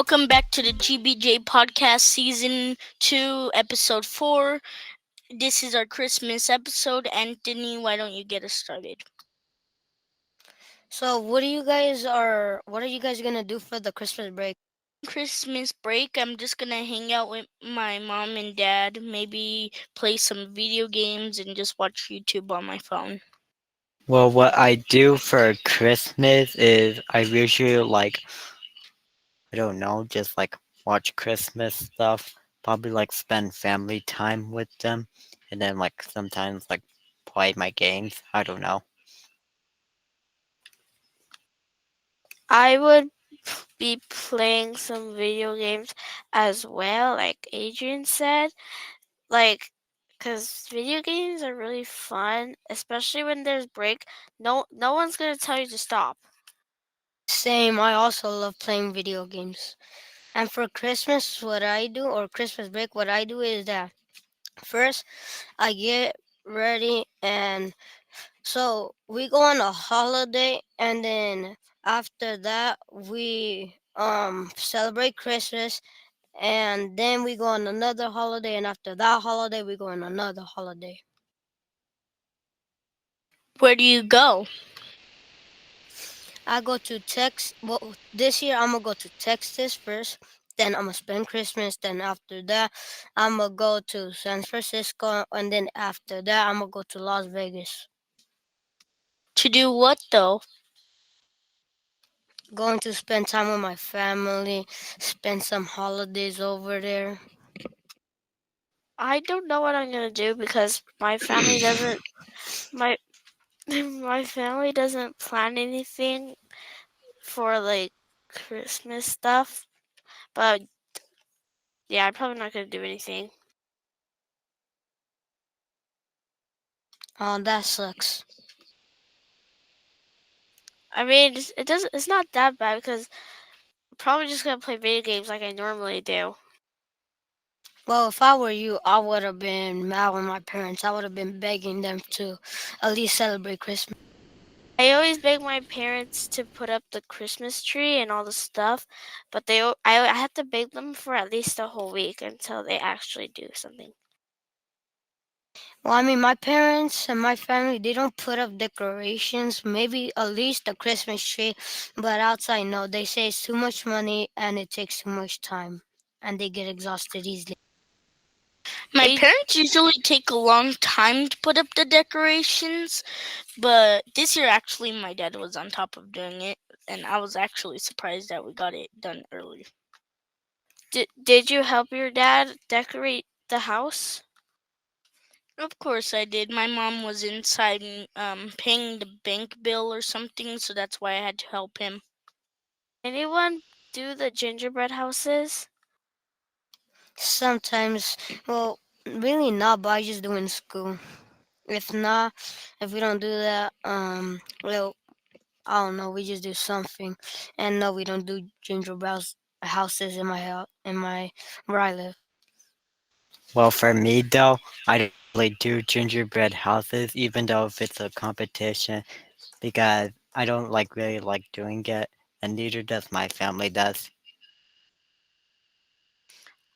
Welcome back to the GBJ podcast season 2, episode 4. This is our Christmas episode. Anthony, why don't you get us started? So what are you guys gonna do for the Christmas break? On Christmas break, I'm just gonna hang out with my mom and dad, maybe play some video games and just watch YouTube on my phone. Well, what I do for Christmas is I usually I don't know, just watch Christmas stuff. Probably spend family time with them, and then sometimes play my games. I don't know. I would be playing some video games as well, like Adrian said. Like, because video games are really fun, especially when there's break. No one's gonna tell you to stop. Same, I also love playing video games. And for Christmas, what I do, or Christmas break, what I do is that first I get ready, and so we go on a holiday, and then after that we celebrate Christmas, and then we go on another holiday, and after that holiday we go on another holiday. Where do you go? I go to Texas. Well, this year I'm gonna go to Texas first. Then I'm gonna spend Christmas. Then after that, I'm gonna go to San Francisco, and then after that, I'm gonna go to Las Vegas. To do what though? Going to spend time with my family, spend some holidays over there. I don't know what I'm gonna do because my my family doesn't plan anything for like Christmas stuff. But yeah, I'm probably not gonna do anything. Oh, that sucks. I mean, it doesn't. It's not that bad because I'm probably just gonna play video games like I normally do. Well, if I were you, I would have been mad with my parents. I would have been begging them to at least celebrate Christmas. I always beg my parents to put up the Christmas tree and all the stuff, but I have to beg them for at least a whole week until they actually do something. Well, I mean, my parents and my family, they don't put up decorations, maybe at least the Christmas tree, but outside, no, they say it's too much money and it takes too much time, and they get exhausted easily. My A- parents usually take a long time to put up the decorations, but this year actually my dad was on top of doing it, and I was actually surprised that we got it done early. did you help your dad decorate the house? Of course I did. My mom was inside paying the bank bill or something, so that's why I had to help him. Anyone do the gingerbread houses? Sometimes, well, really not, but I just do in school. If not, if we don't do that, well, I don't know, we just do something. And no, we don't do houses in my house, where I live. Well, for me though, I don't really do gingerbread houses, even though if it's a competition, because I don't really like doing it, and neither does my family does.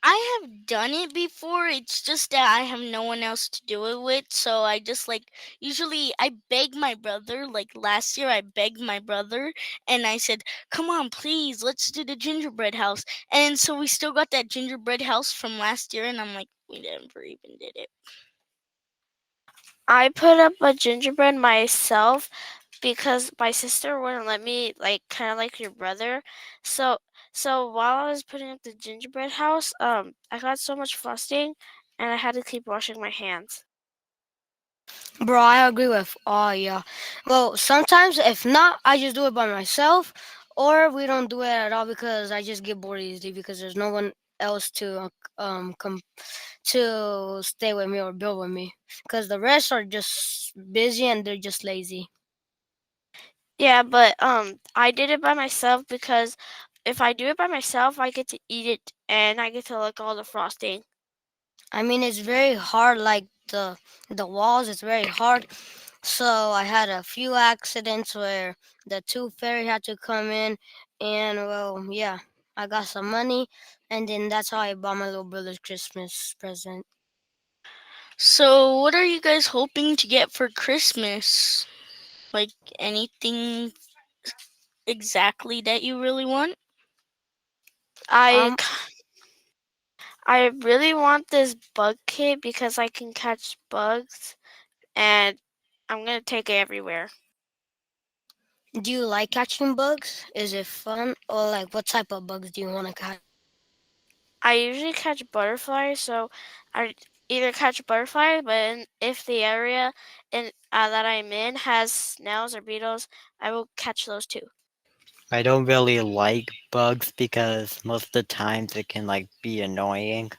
I have done it before. It's just that I have no one else to do it with, so I just usually I beg my brother. Like last year, I begged my brother and I said, "Come on, please, let's do the gingerbread house." And so we still got that gingerbread house from last year, and I'm like, we never even did it. I put up a gingerbread myself because my sister wouldn't let me, like, kind of like your brother. So while I was putting up the gingerbread house, I got so much frosting and I had to keep washing my hands. Bro, I agree with all y'all. Well, sometimes if not, I just do it by myself, or we don't do it at all because I just get bored easily because there's no one else to come to stay with me or build with me because the rest are just busy and they're just lazy. Yeah, but I did it by myself because if I do it by myself, I get to eat it and I get to lick all the frosting. I mean, it's very hard. Like the walls, it's very hard. So I had a few accidents where the tooth fairy had to come in, and well, yeah. I got some money, and then that's how I bought my little brother's Christmas present. So, what are you guys hoping to get for Christmas? Like anything exactly that you really want? I Um, I really want this bug kit because I can catch bugs and I'm gonna take it everywhere. do you like catching bugs? Is it fun, or like what type of bugs do you want to catch? I usually catch butterflies, so I either catch butterflies, but if the area that I'm in has snails or beetles, I will catch those too. I don't really like bugs because most of the times it can like be annoying,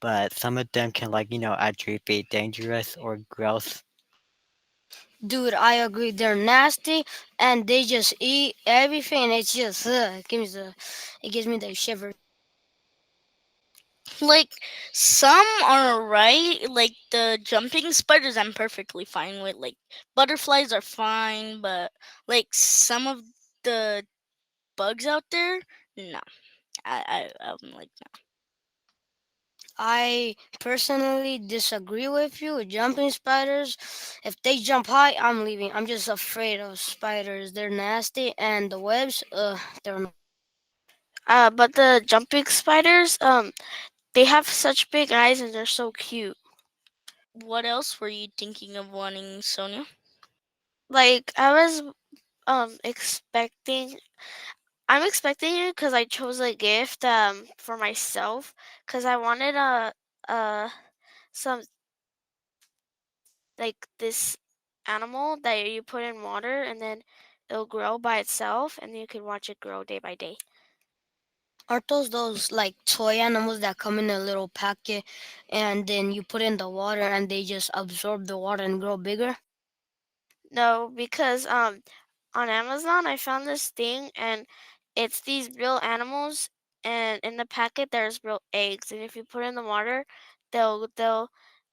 but some of them can like, actually be dangerous or gross. Dude, I agree. They're nasty, and they just eat everything. It's just it gives me the shivers. Like some are alright. Like the jumping spiders, I'm perfectly fine with. Like butterflies are fine, but like some of the bugs out there, no. I'm like no. I personally disagree with you with jumping spiders. If they jump high, I'm leaving. I'm just afraid of spiders. They're nasty, and the webs, they're not. But the jumping spiders, they have such big eyes and they're so cute. What else were you thinking of wanting, Sonia? Like I was expecting I'm expecting it because I chose a gift for myself because I wanted a some like this animal that you put in water and then it'll grow by itself and you can watch it grow day by day. Aren't those like toy animals that come in a little packet, and then you put in the water and they just absorb the water and grow bigger? No, because on Amazon I found this thing and it's these real animals and in the packet there's real eggs and if you put in the water they'll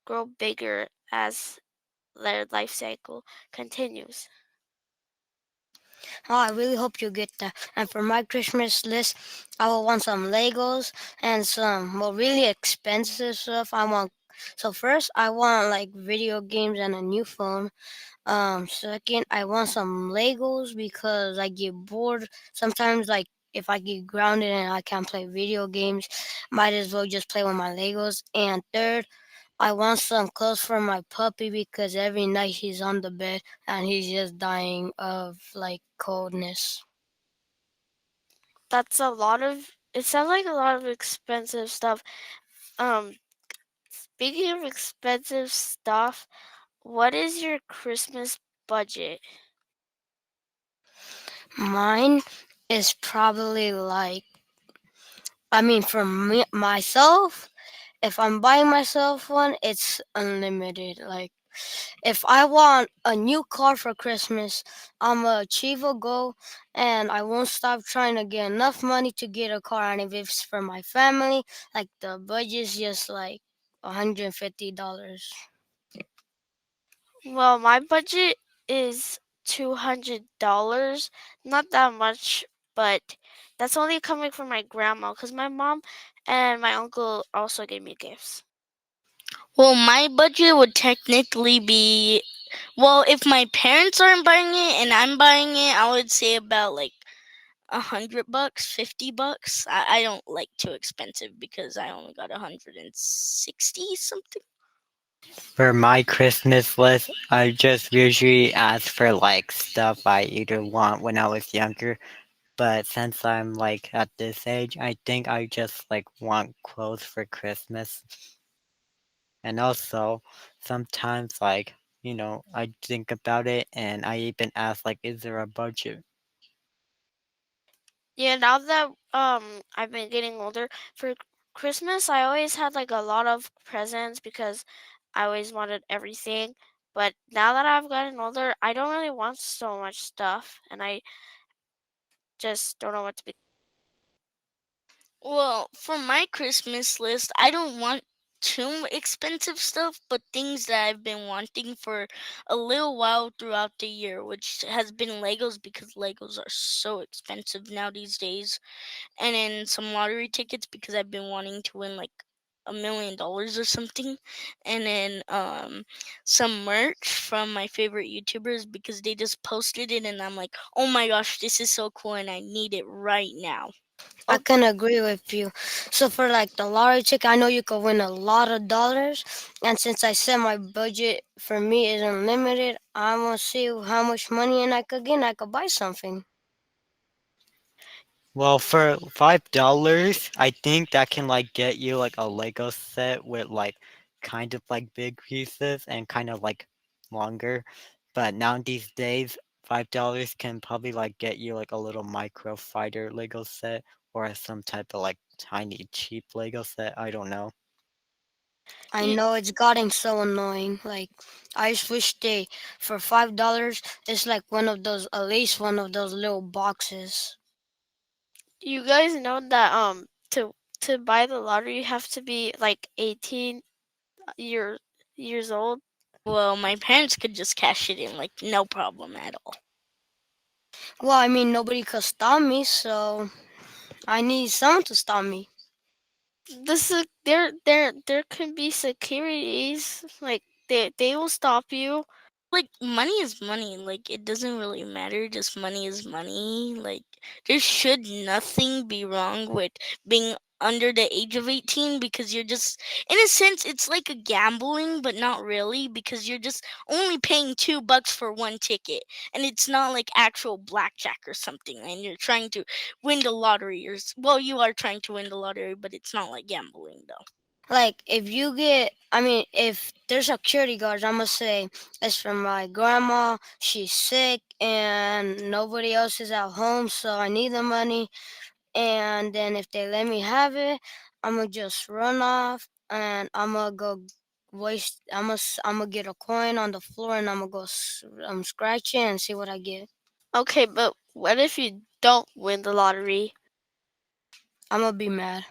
grow bigger as their life cycle continues. Oh, I really hope you get that. And for my Christmas list, I will want some Legos and some well really expensive stuff. So first I want like video games and a new phone. Second, I want some Legos because I get bored sometimes. Like if I get grounded and I can't play video games, might as well just play with my Legos. And third, I want some clothes for my puppy because every night he's on the bed and he's just dying of like coldness. That's a lot of it sounds like a lot of expensive stuff. Um Speaking of expensive stuff, what is your Christmas budget? Mine is probably like, I mean, for me myself, if I'm buying myself one, it's unlimited. Like, if I want a new car for Christmas, I'm gonna achieve a goal and I won't stop trying to get enough money to get a car. And if it's for my family, like the budget's just like $150. Well, my budget is $200. Not that much, but that's only coming from my grandma because my mom and my uncle also gave me gifts. Well, my budget would technically be, well, if my parents aren't buying it and I'm buying it, I would say about like $100, $50. I don't like too expensive because I only got 160 something. For my Christmas list, I just usually ask for like stuff I either want when I was younger, but since I'm like at this age, I think I just like want clothes for Christmas. And also, sometimes like, I think about it and I even ask like, is there a budget? Yeah, now that I've been getting older, for Christmas I always had like a lot of presents because I always wanted everything. But now that I've gotten older, I don't really want so much stuff and I just don't know what to be. Well, for my Christmas list, I don't want too expensive stuff, but things that I've been wanting for a little while throughout the year, which has been Legos because Legos are so expensive now these days. And then some lottery tickets because I've been wanting to win like $1 million or something. And then some merch from my favorite YouTubers because they just posted it and I'm like, oh my gosh, this is so cool and I need it right now. I can agree with you. So for like the lottery ticket, I know you could win a lot of dollars. And since I said my budget for me is unlimited, I want to see how much money and I could get and I could buy something. Well, for $5, I think that can like get you like a Lego set with like kind of like big pieces and kind of like longer. But now these days, $5 can probably like get you like a little micro fighter Lego set or some type of like tiny cheap Lego set. I don't know. I You, know it's gotten so annoying. Like I just wish they for $5 it's like one of those at least one of those little boxes. you guys know that to buy the lottery you have to be like 18 year, years old. Well, my parents could just cash it in like no problem at all. Well, I mean nobody could stop me, so I need someone to stop me. There can be securities like they will stop you. Like money is money, like it doesn't really matter, just money is money. Like there should nothing be wrong with being under the age of 18 because you're just in a sense it's like a gambling but not really because you're just only paying $2 for one ticket and it's not like actual blackjack or something and you're trying to win the lottery well you are trying to win the lottery but it's not like gambling though. Like if you get, I mean, if there's security guards, I'm gonna say it's from my grandma. She's sick and nobody else is at home, so I need the money. And then if they let me have it, I'm gonna just run off and I'm gonna go waste. I'm gonna get a coin on the floor and I'm gonna go scratch it and see what I get. Okay, but what if you don't win the lottery? I'm gonna be mad.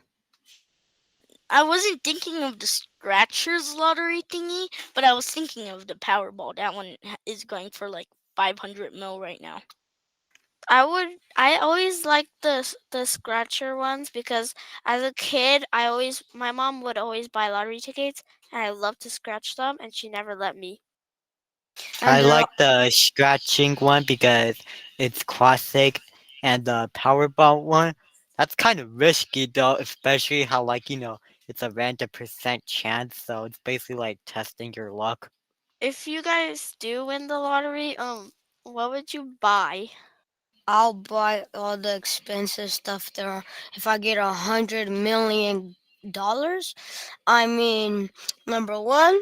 I wasn't thinking of the Scratchers lottery thingy, but I was thinking of the Powerball. That one is going for like 500 mil right now. I always liked the scratcher ones because as a kid my mom would always buy lottery tickets and I loved to scratch them and she never let me. I And they're like the scratching one because it's classic, and the Powerball one, that's kind of risky though, especially how like it's a random percent chance, so it's basically like testing your luck. If you guys do win the lottery, what would you buy? I'll buy all the expensive stuff there. If I get $100 million, I mean, number one,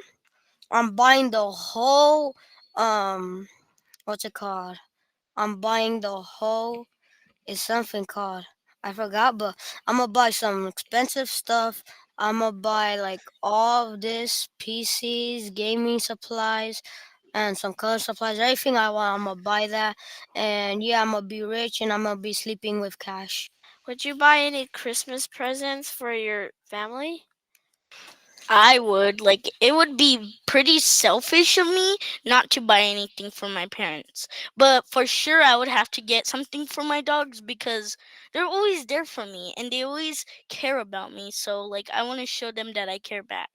I'm buying the whole, um, what's it called? I'm buying the whole. It's something called. I forgot, but I'm gonna buy some expensive stuff. I'm gonna buy like all of this PCs, gaming supplies, and some color supplies. Everything I want, I'm gonna buy that. And yeah, I'm gonna be rich and I'm gonna be sleeping with cash. Would you buy any Christmas presents for your family? I would like it would be pretty selfish of me not to buy anything for my parents. But for sure I would have to get something for my dogs because they're always there for me and they always care about me. So like I want to show them that I care back.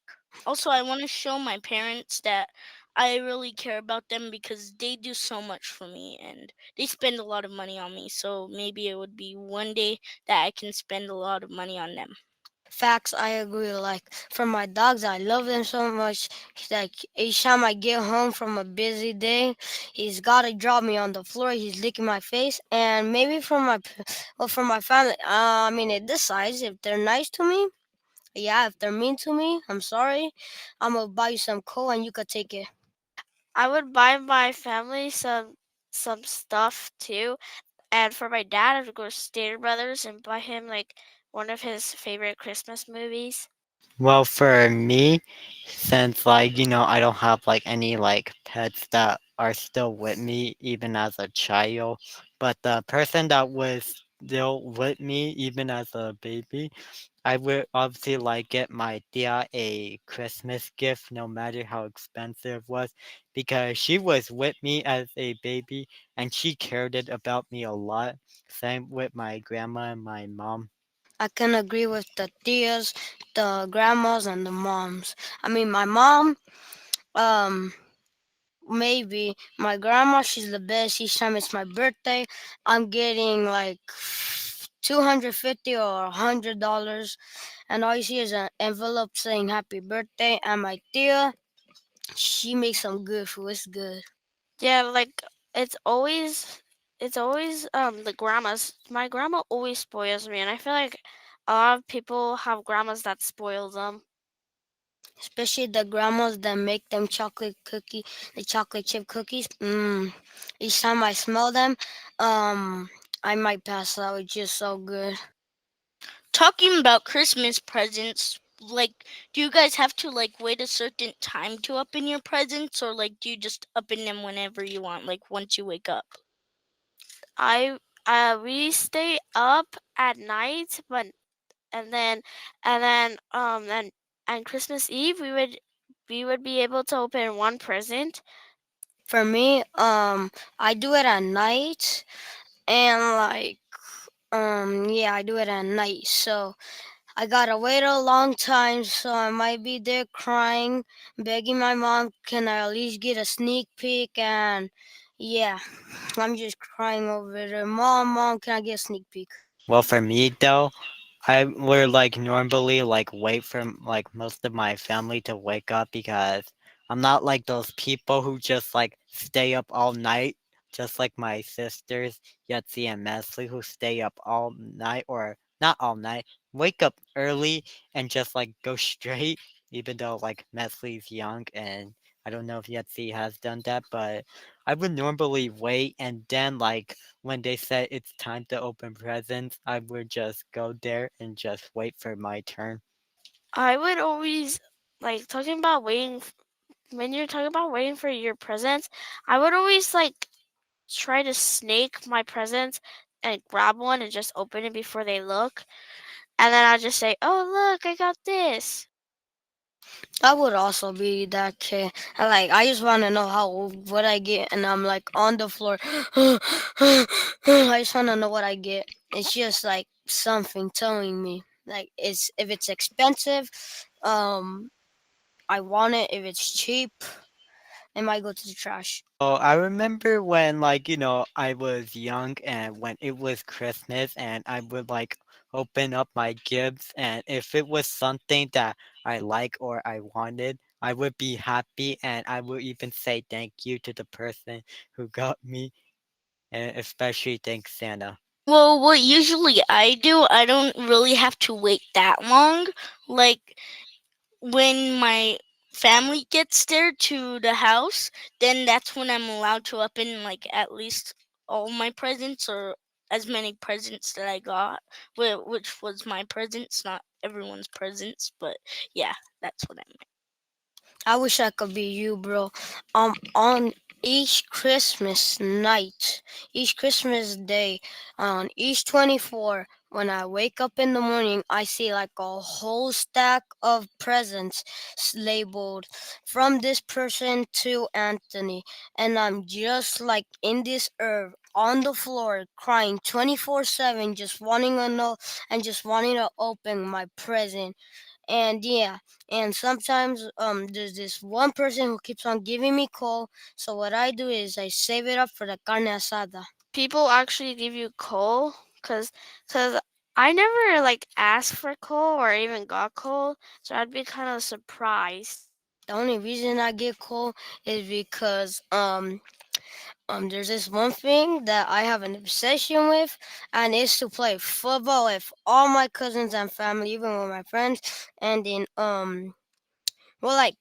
Also, I want to show my parents that I really care about them because they do so much for me and they spend a lot of money on me. So maybe it would be one day that I can spend a lot of money on them. Facts, I agree. Like for my dogs, I love them so much. Like each time I get home from a busy day, he's gotta drop me on the floor. He's licking my face, and maybe well, for my family. I mean, it decides if they're nice to me. Yeah, if they're mean to me, I'm sorry. I'm gonna buy you some coal, and you could take it. I would buy my family some stuff too. And for my dad, I would go to Stater Brothers and buy him like one of his favorite Christmas movies. Well, for me, since like I don't have like any like pets that are still with me even as a child, but the person that was still with me even as a baby. I would obviously like get my tia a Christmas gift no matter how expensive it was because she was with me as a baby and she cared it about me a lot. Same with my grandma and my mom. I can agree with the tias, the grandmas, and the moms. I mean, my mom, um, maybe my grandma, she's the best. Each time it's my birthday, I'm getting like 250 or $100, and all you see is an envelope saying happy birthday. And my tia, she makes some good food. It's good. Yeah, like it's always the grandmas. My grandma always spoils me, and I feel like a lot of people have grandmas that spoil them. Especially the grandmas that make them chocolate cookie, the chocolate chip cookies. Each time I smell them, I might pass out. It's just so good. Talking about Christmas presents, like, do you guys have to like wait a certain time to open your presents, or like do you just open them whenever you want, like once you wake up? I we stay up at night, but and then and Christmas Eve we would be able to open one present. For me, I do it at night, and like, yeah, I do it at night. So I gotta wait a long time, so I might be there crying, begging my mom, can I at least get a sneak peek? And yeah, I'm just crying over there. Mom, can I get a sneak peek? Well, for me though, I would like normally like wait for like most of my family to wake up because I'm not like those people who just like stay up all night, just like my sisters Yetzi and Mesley who stay up all night or not all night, wake up early and just like go straight. Even though like Mesley's young and I don't know if Yetzi has done that, but I would normally wait and then like when they said it's time to open presents, I would just go there and just wait for my turn. I would always like talking about when you're talking about waiting for your presents. I would always like try to snake my presents and grab one and just open it before they look, and then I'll just say, "Oh look, I got this." I would also be that kid. I just want to know what I get, and I'm like on the floor. I just want to know what I get. It's just like something telling me, like it's if it's expensive, um, I want it. If it's cheap, it might go to the trash. Oh, I remember when I was young and when it was Christmas and I would like open up my gifts and if it was something that I like or I wanted, I would be happy and I would even say thank you to the person who got me and especially thank Santa. Well, what usually I do, I don't really have to wait that long. Like, when my family gets there to the house, then that's when I'm allowed to open like at least all my presents or as many presents that I got, which was my presents, not everyone's presents, but yeah, that's what I meant. I wish I could be you, bro. On each Christmas night, each Christmas day, on each 24, when I wake up in the morning, I see like a whole stack of presents labeled from this person to Anthony. And I'm just like in this herb on the floor crying 24/7, just wanting to know and just wanting to open my present. And yeah, and sometimes there's this one person who keeps on giving me coal. So what I do is I save it up for the carne asada. People actually give you coal, cause I never like asked for coal or even got coal, so I'd be kind of surprised. The only reason I get coal is because there's this one thing that I have an obsession with, and it's to play football with all my cousins and family, even with my friends. And then well,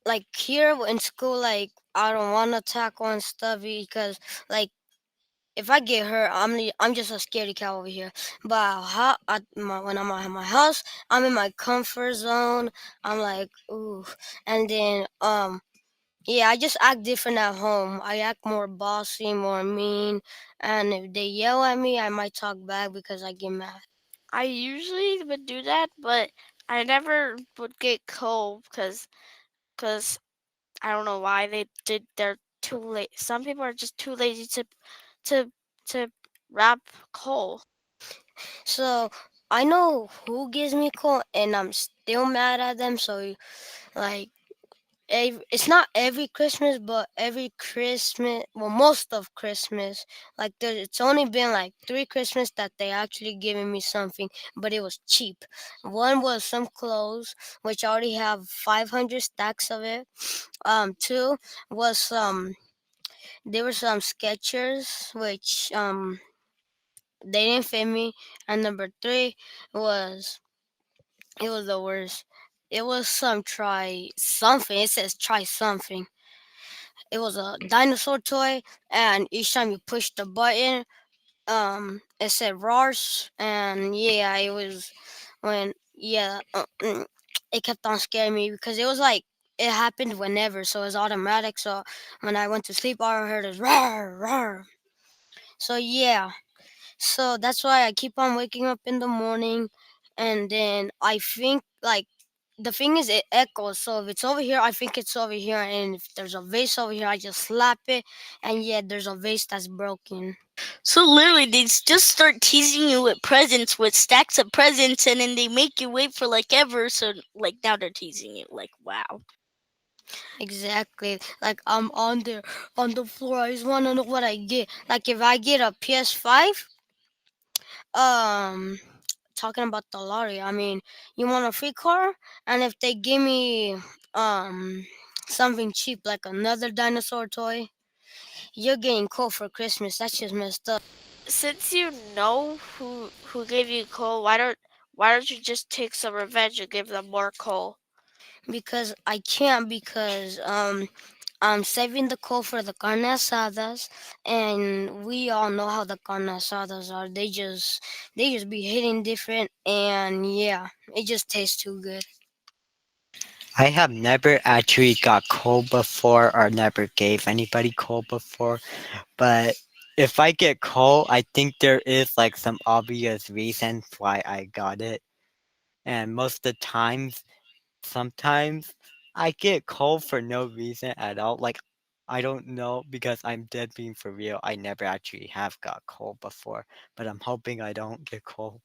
like here in school, like I don't want to tackle and stuff because like if I get hurt, I'm just a scaredy cat over here. But when I'm at my house, I'm in my comfort zone. I'm like, ooh, and then Yeah, I just act different at home. I act more bossy, more mean, and if they yell at me, I might talk back because I get mad. I usually would do that, but I never would get cold because I don't know why they did. They're too late. Some people are just too lazy to to wrap coal. So I know who gives me cold, and I'm still mad at them. So like, it's not every Christmas, but every Christmas, well, most of Christmas. Like, it's only been like 3 Christmas that they actually given me something, but it was cheap. One was some clothes, which I already have 500 stacks of it. Two was there were some Skechers, which they didn't fit me, and number three was it was the worst. It was some try something. It says try something. It was a dinosaur toy, and each time you push the button, it said "Rars," and yeah, it was when it kept on scaring me because it was like it happened whenever, so it was automatic. So when I went to sleep, all I heard is "Rar rar." So yeah, so that's why I keep on waking up in the morning, and then I think like the thing is it echoes. So if it's over here, I think it's over here, and if there's a vase over here, I just slap it, and yeah, there's a vase that's broken. So literally, they just start teasing you with presents, with stacks of presents, and then they make you wait for like ever. So like now they're teasing you. Like wow. Exactly. Like I'm on there on the floor. I just want to know what I get. Like if I get a PS5, um, talking about the lottery. I mean, you want a free car, and if they give me um something cheap like another dinosaur toy, you're getting cold for Christmas. That's just messed up. Since you know who gave you coal, why don't you just take some revenge and give them more coal? Because I can't because I'm saving the coal for the carne asadas, and we all know how the carne asadas are. They just be hitting different, and yeah, it just tastes too good. I have never actually got cold before or never gave anybody cold before, but if I get cold, I think there is like some obvious reasons why I got it. And most of the times, sometimes I get cold for no reason at all. Like I don't know because I'm dead being for real. I never actually have got cold before, but I'm hoping I don't get cold.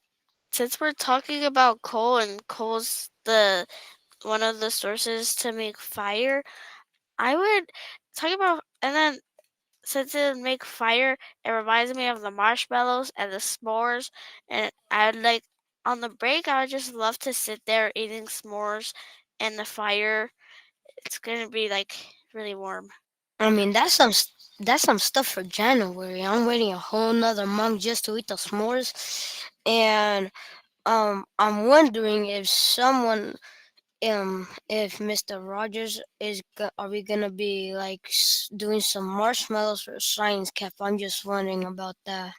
Since we're talking about coal and coal's the one of the sources to make fire, I would talk about and then since it would make fire, it reminds me of the marshmallows and the s'mores. And I'd like on the break, I would just love to sit there eating s'mores and the fire. It's gonna be like really warm. I mean, that's some stuff for January. I'm waiting a whole nother month just to eat the s'mores, and I'm wondering if if Mr. Rogers are we gonna be like doing some marshmallows for science cap? I'm just wondering about that.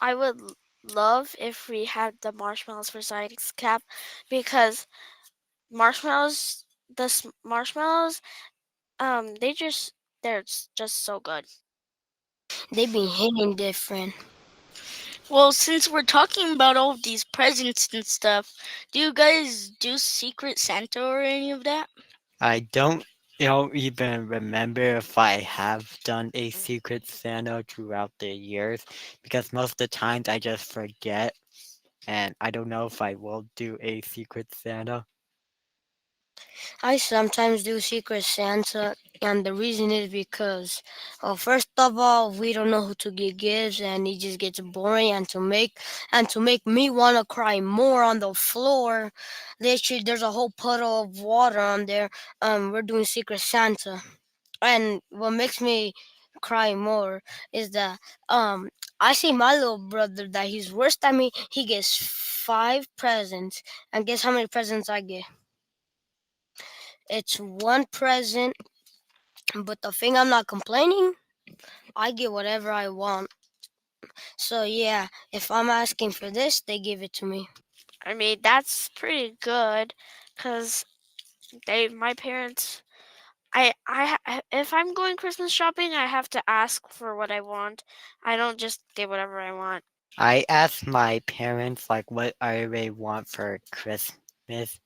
I would love if we had the marshmallows for science cap because marshmallows, marshmallows, they're just so good. They be hitting different. Well, since we're talking about all of these presents and stuff, do you guys do Secret Santa or any of that? I don't even remember if I have done a Secret Santa throughout the years because most of the times I just forget and I don't know if I will do a Secret Santa. I sometimes do Secret Santa, and the reason is because, first of all, we don't know who to give gifts, and it just gets boring. And to make me wanna cry more on the floor, literally, there's a whole puddle of water on there. We're doing Secret Santa, and what makes me cry more is that I see my little brother that he's worse than me. He gets 5 presents, and guess how many presents I get? It's one present, but the thing I'm not complaining, I get whatever I want. So yeah, if I'm asking for this, they give it to me. I mean, that's pretty good because my parents if I'm going Christmas shopping, I have to ask for what I want. I don't just get whatever I want. I asked my parents like what I they want for Christmas,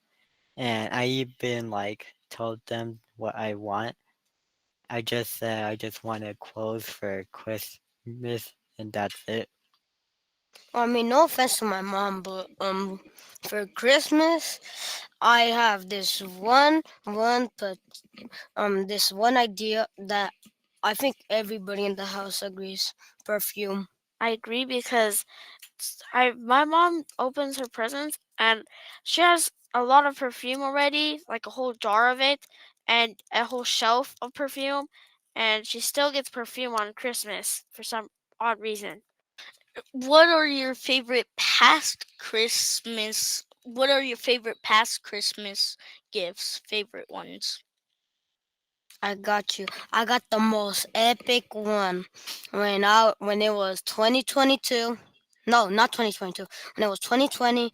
and I even like told them what I want. I just said I just wanted clothes for Christmas, and that's it. I mean, no offense to my mom, but for Christmas, I have this one idea that I think everybody in the house agrees. Perfume. I agree because I my mom opens her presents and she has a lot of perfume already, like a whole jar of it and a whole shelf of perfume, and she still gets perfume on Christmas for some odd reason. What are your favorite past Christmas? What are your favorite past Christmas gifts? Favorite ones? I got you. I got the most epic one when it was 2022. No, not 2022. When it was 2020,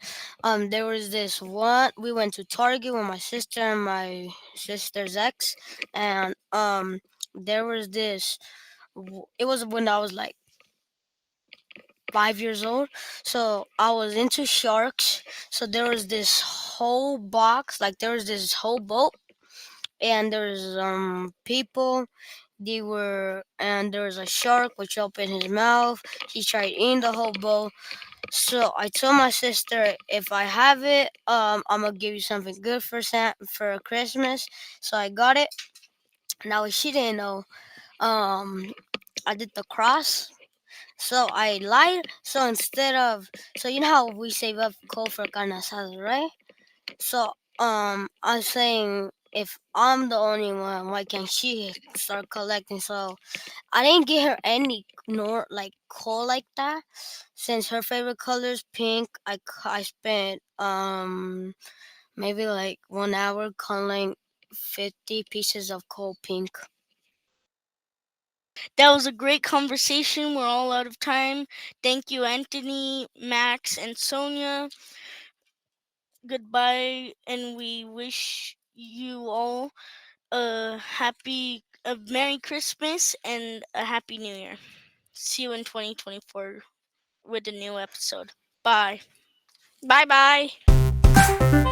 there was this one. We went to Target with my sister and my sister's ex, and there was this. It was when I was like 5 years old. So I was into sharks. So there was this whole box, like there was this whole boat, and there's people. They were, and there was a shark which opened his mouth. He tried eating the whole bowl. So I told my sister, if I have it, I'm gonna give you something good for Christmas. So I got it. Now she didn't know. I did the cross. So I lied. So instead of, so you know how we save up coal for carne asada, right? So I'm saying if I'm the only one, why can't she start collecting? So I didn't get her any nor like coal like that. Since her favorite color is pink, I spent maybe like 1 hour coloring 50 pieces of coal pink. That was a great conversation. We're all out of time. Thank you, Anthony, Max, and Sonia. Goodbye, and we wish you all a Merry Christmas and a Happy New Year. See you in 2024 with a new episode. Bye. Bye bye.